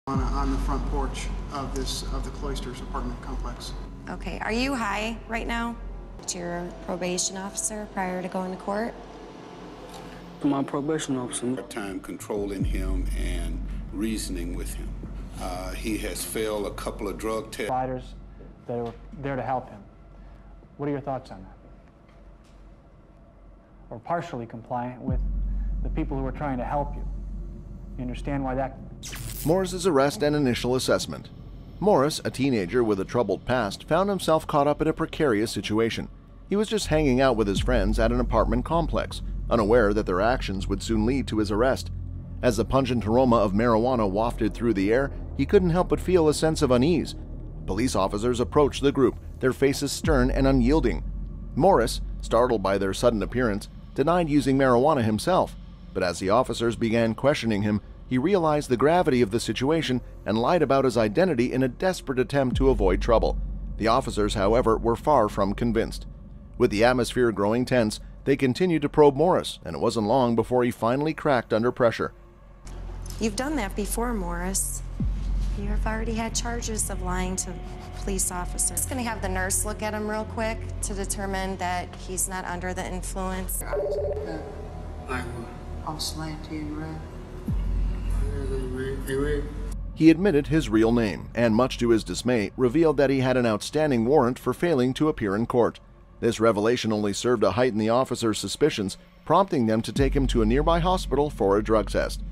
On the front porch of the Cloisters apartment complex. Okay, are you high right now? To your probation officer prior to going to court? My probation officer. Time controlling him and reasoning with him. He has failed a couple of drug tests. Providers that are there to help him. What are your thoughts on that? Or partially compliant with the people who are trying to help you. You understand why that? Morris's arrest and initial assessment. Morris, a teenager with a troubled past, found himself caught up in a precarious situation. He was just hanging out with his friends at an apartment complex, unaware that their actions would soon lead to his arrest. As the pungent aroma of marijuana wafted through the air, he couldn't help but feel a sense of unease. Police officers approached the group, their faces stern and unyielding. Morris, startled by their sudden appearance, denied using marijuana himself, but as the officers began questioning him, he realized the gravity of the situation and lied about his identity in a desperate attempt to avoid trouble. The officers, however, were far from convinced. With the atmosphere growing tense, they continued to probe Morris, and it wasn't long before he finally cracked under pressure. You've done that before, Morris. You've already had charges of lying to police officers. Just gonna have the nurse look at him real quick to determine that he's not under the influence. I'm slanty and red. He admitted his real name, and much to his dismay, revealed that he had an outstanding warrant for failing to appear in court. This revelation only served to heighten the officers' suspicions, prompting them to take him to a nearby hospital for a drug test.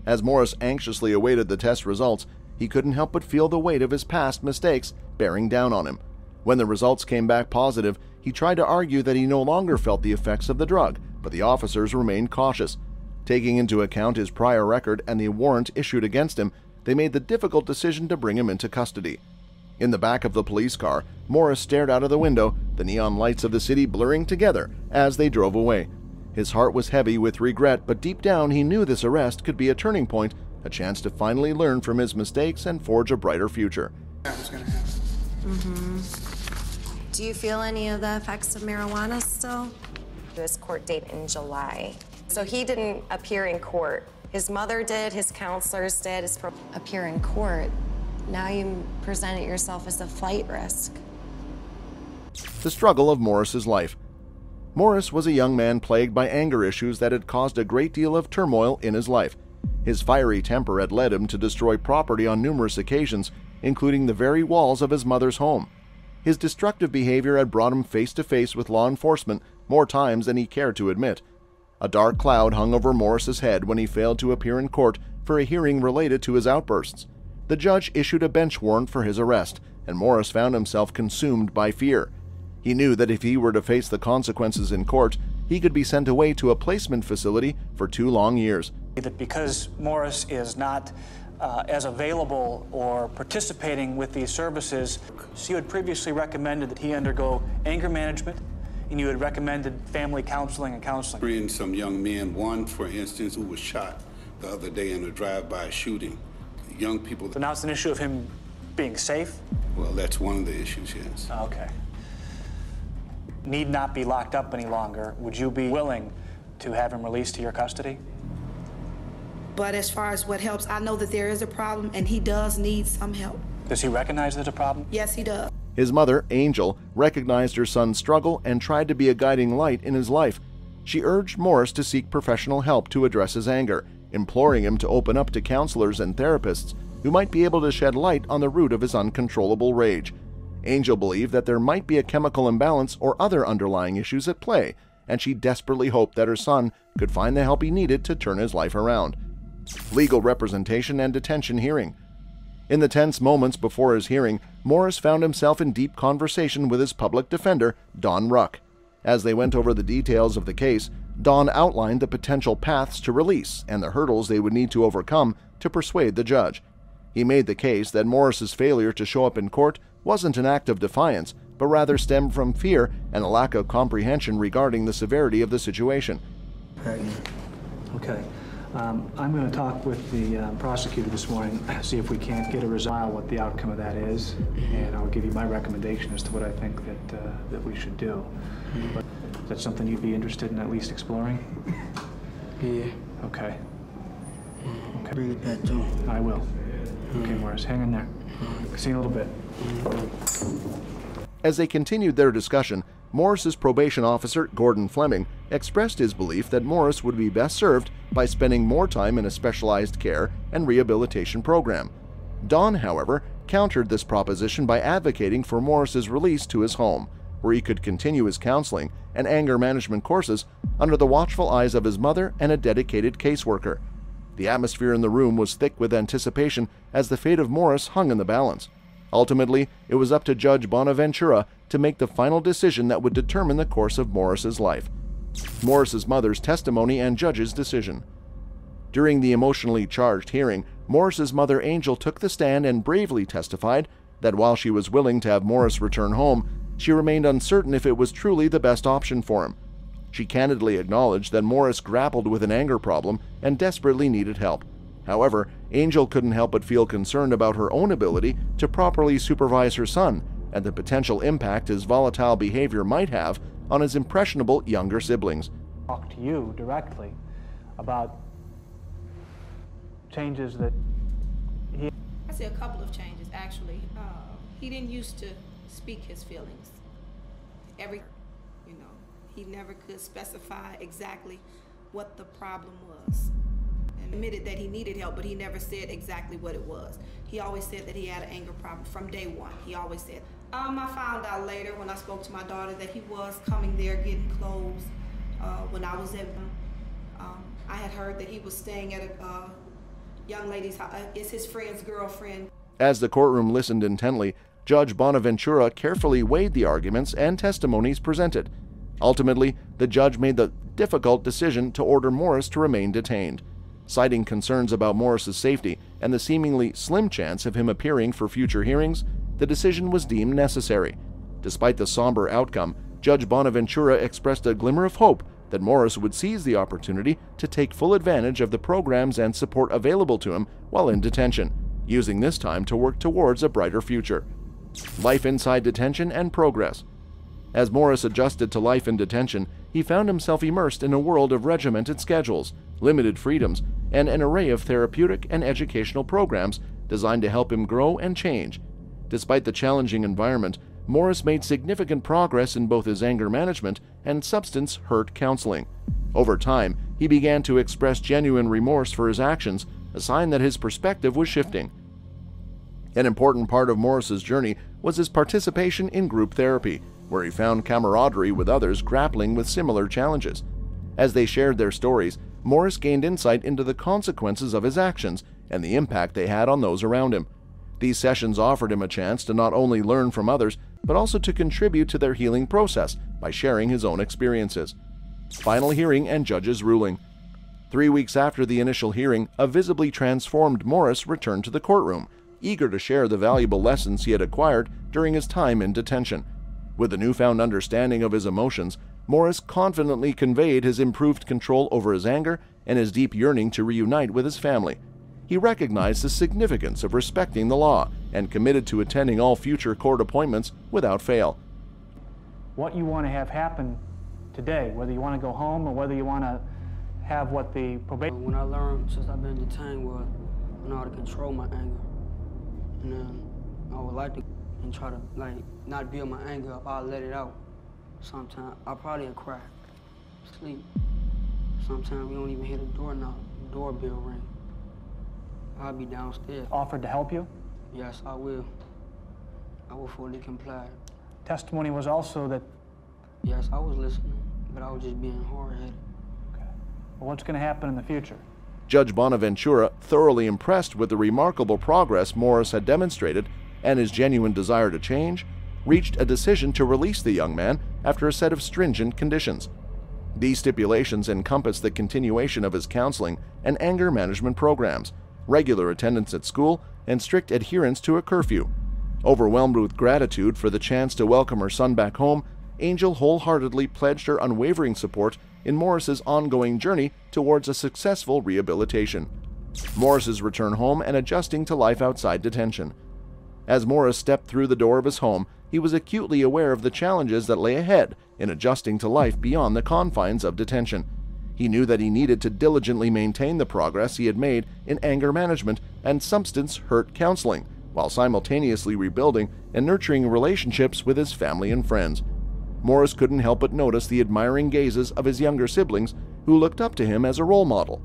As Morris anxiously awaited the test results, he couldn't help but feel the weight of his past mistakes bearing down on him. When the results came back positive, he tried to argue that he no longer felt the effects of the drug, but the officers remained cautious. Taking into account his prior record and the warrant issued against him, they made the difficult decision to bring him into custody. In the back of the police car, Morris stared out of the window, the neon lights of the city blurring together as they drove away. His heart was heavy with regret, but deep down he knew this arrest could be a turning point, a chance to finally learn from his mistakes and forge a brighter future. That was going to happen. Do you feel any of the effects of marijuana still? This court date in July. So he didn't appear in court. His mother did, his counselors did. Appear in court. Now you presented yourself as a flight risk. The struggle of Morris's life. Morris was a young man plagued by anger issues that had caused a great deal of turmoil in his life. His fiery temper had led him to destroy property on numerous occasions, including the very walls of his mother's home. His destructive behavior had brought him face to face with law enforcement more times than he cared to admit. A dark cloud hung over Morris's head when he failed to appear in court for a hearing related to his outbursts. The judge issued a bench warrant for his arrest, and Morris found himself consumed by fear. He knew that if he were to face the consequences in court, he could be sent away to a placement facility for 2 long years. That because Morris is not as available or participating with these services, so you had previously recommended that he undergo anger management, and you had recommended family counseling and counseling. Bringing some young men, one, for instance, who was shot the other day in a drive-by shooting. Young people. So now it's an issue of him being safe? Well, that's one of the issues, yes. Okay. Need not be locked up any longer. Would you be willing to have him released to your custody? But as far as what helps, I know that there is a problem and he does need some help. Does he recognize there's a problem? Yes, he does. His mother, Angel, recognized her son's struggle and tried to be a guiding light in his life. She urged Morris to seek professional help to address his anger, imploring him to open up to counselors and therapists who might be able to shed light on the root of his uncontrollable rage. Angel believed that there might be a chemical imbalance or other underlying issues at play, and she desperately hoped that her son could find the help he needed to turn his life around. Legal representation and detention hearing. In the tense moments before his hearing, Morris found himself in deep conversation with his public defender, Don Ruck. As they went over the details of the case, Don outlined the potential paths to release and the hurdles they would need to overcome to persuade the judge. He made the case that Morris's failure to show up in court wasn't an act of defiance, but rather stemmed from fear and a lack of comprehension regarding the severity of the situation. Okay. I'm going to talk with the prosecutor this morning, see if we can't get a result, what the outcome of that is, and I'll give you my recommendation as to what I think that we should do. But is that something you'd be interested in at least exploring? Yeah. Okay. Bring it back to him. I will. Okay. Morris. Hang in there. See you in a little bit. As they continued their discussion, Morris's probation officer, Gordon Fleming, expressed his belief that Morris would be best served by spending more time in a specialized care and rehabilitation program. Don, however, countered this proposition by advocating for Morris's release to his home, where he could continue his counseling and anger management courses under the watchful eyes of his mother and a dedicated caseworker. The atmosphere in the room was thick with anticipation as the fate of Morris hung in the balance. Ultimately, it was up to Judge Bonaventura to make the final decision that would determine the course of Morris's life. Morris's mother's testimony and judge's decision. During the emotionally charged hearing, Morris's mother Angel took the stand and bravely testified that while she was willing to have Morris return home, she remained uncertain if it was truly the best option for him. She candidly acknowledged that Morris grappled with an anger problem and desperately needed help. However, Angel couldn't help but feel concerned about her own ability to properly supervise her son and the potential impact his volatile behavior might have on his impressionable younger siblings. Talk to you directly about changes that he... I see a couple of changes, actually. He didn't used to speak his feelings. He never could specify exactly what the problem was. And admitted that he needed help, but he never said exactly what it was. He always said that he had an anger problem from day one. He always said. I found out later when I spoke to my daughter that he was coming there getting clothes when I was in. I had heard that he was staying at a young lady's house. It's his friend's girlfriend. As the courtroom listened intently, Judge Bonaventura carefully weighed the arguments and testimonies presented. Ultimately, the judge made the difficult decision to order Morris to remain detained. Citing concerns about Morris's safety and the seemingly slim chance of him appearing for future hearings, the decision was deemed necessary. Despite the somber outcome, Judge Bonaventura expressed a glimmer of hope that Morris would seize the opportunity to take full advantage of the programs and support available to him while in detention, using this time to work towards a brighter future. Life inside detention and progress. As Morris adjusted to life in detention, he found himself immersed in a world of regimented schedules, limited freedoms, and an array of therapeutic and educational programs designed to help him grow and change. Despite the challenging environment, Morris made significant progress in both his anger management and substance hurt counseling. Over time, he began to express genuine remorse for his actions, a sign that his perspective was shifting. An important part of Morris's journey was his participation in group therapy, where he found camaraderie with others grappling with similar challenges. As they shared their stories, Morris gained insight into the consequences of his actions and the impact they had on those around him. These sessions offered him a chance to not only learn from others, but also to contribute to their healing process by sharing his own experiences. Final hearing and judge's ruling. 3 weeks after the initial hearing, a visibly transformed Morris returned to the courtroom, eager to share the valuable lessons he had acquired during his time in detention. With a newfound understanding of his emotions, Morris confidently conveyed his improved control over his anger and his deep yearning to reunite with his family. He recognized the significance of respecting the law and committed to attending all future court appointments without fail. What you want to have happen today, whether you want to go home or whether you want to have what the probation... When I learned since I've been detained was I know how to control my anger. And then I would like to and try to not build my anger up. I'll let it out. Sometimes I'll probably cry, sleep. Sometimes we don't even hear the doorbell ring. I'll be downstairs. Offered to help you? Yes, I will. I will fully comply. Testimony was also that... Yes, I was listening, but I was just being hard-headed. Okay. Well, what's going to happen in the future? Judge Bonaventura, thoroughly impressed with the remarkable progress Morris had demonstrated and his genuine desire to change, reached a decision to release the young man after a set of stringent conditions. These stipulations encompass the continuation of his counseling and anger management programs, regular attendance at school, and strict adherence to a curfew. Overwhelmed with gratitude for the chance to welcome her son back home, Angel wholeheartedly pledged her unwavering support in Morris's ongoing journey towards a successful rehabilitation. Morris's return home and adjusting to life outside detention. As Morris stepped through the door of his home, he was acutely aware of the challenges that lay ahead in adjusting to life beyond the confines of detention. He knew that he needed to diligently maintain the progress he had made in anger management and substance hurt counseling, while simultaneously rebuilding and nurturing relationships with his family and friends. Morris couldn't help but notice the admiring gazes of his younger siblings who looked up to him as a role model.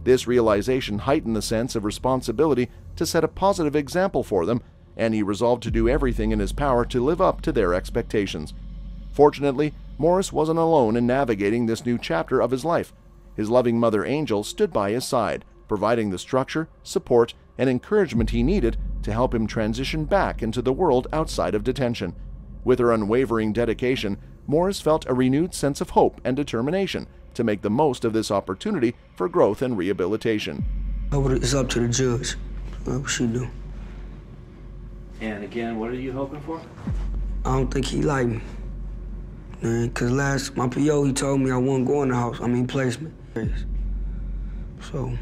This realization heightened the sense of responsibility to set a positive example for them, and he resolved to do everything in his power to live up to their expectations. Fortunately, Morris wasn't alone in navigating this new chapter of his life. His loving mother Angel stood by his side, providing the structure, support, and encouragement he needed to help him transition back into the world outside of detention. With her unwavering dedication, Morris felt a renewed sense of hope and determination to make the most of this opportunity for growth and rehabilitation. It's up to the judge. What she do. And again, what are you hoping for? I don't think he like me. Man, cause my PO, he told me I wouldn't go in the house. Placement. So,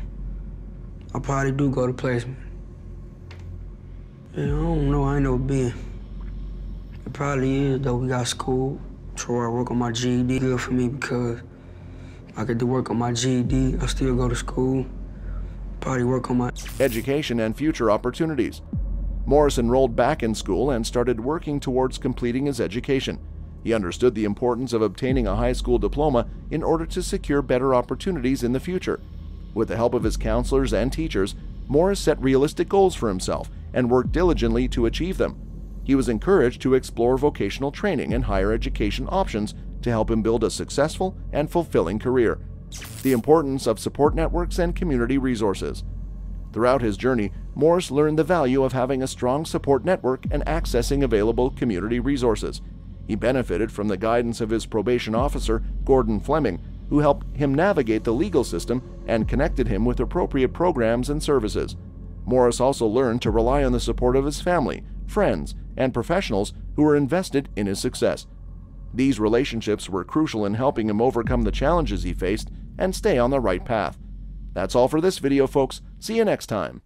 I probably do go to placement. Yeah, I don't know, I ain't never been. It probably is, though. We got school. Try to work on my GED. Good for me because I get to work on my GED. I still go to school. Probably work on my education and future opportunities. Morris enrolled back in school and started working towards completing his education. He understood the importance of obtaining a high school diploma in order to secure better opportunities in the future. With the help of his counselors and teachers, Morris set realistic goals for himself and worked diligently to achieve them. He was encouraged to explore vocational training and higher education options to help him build a successful and fulfilling career. The importance of support networks and community resources. Throughout his journey, Morris learned the value of having a strong support network and accessing available community resources. He benefited from the guidance of his probation officer, Gordon Fleming, who helped him navigate the legal system and connected him with appropriate programs and services. Morris also learned to rely on the support of his family, friends, and professionals who were invested in his success. These relationships were crucial in helping him overcome the challenges he faced and stay on the right path. That's all for this video, folks. See you next time.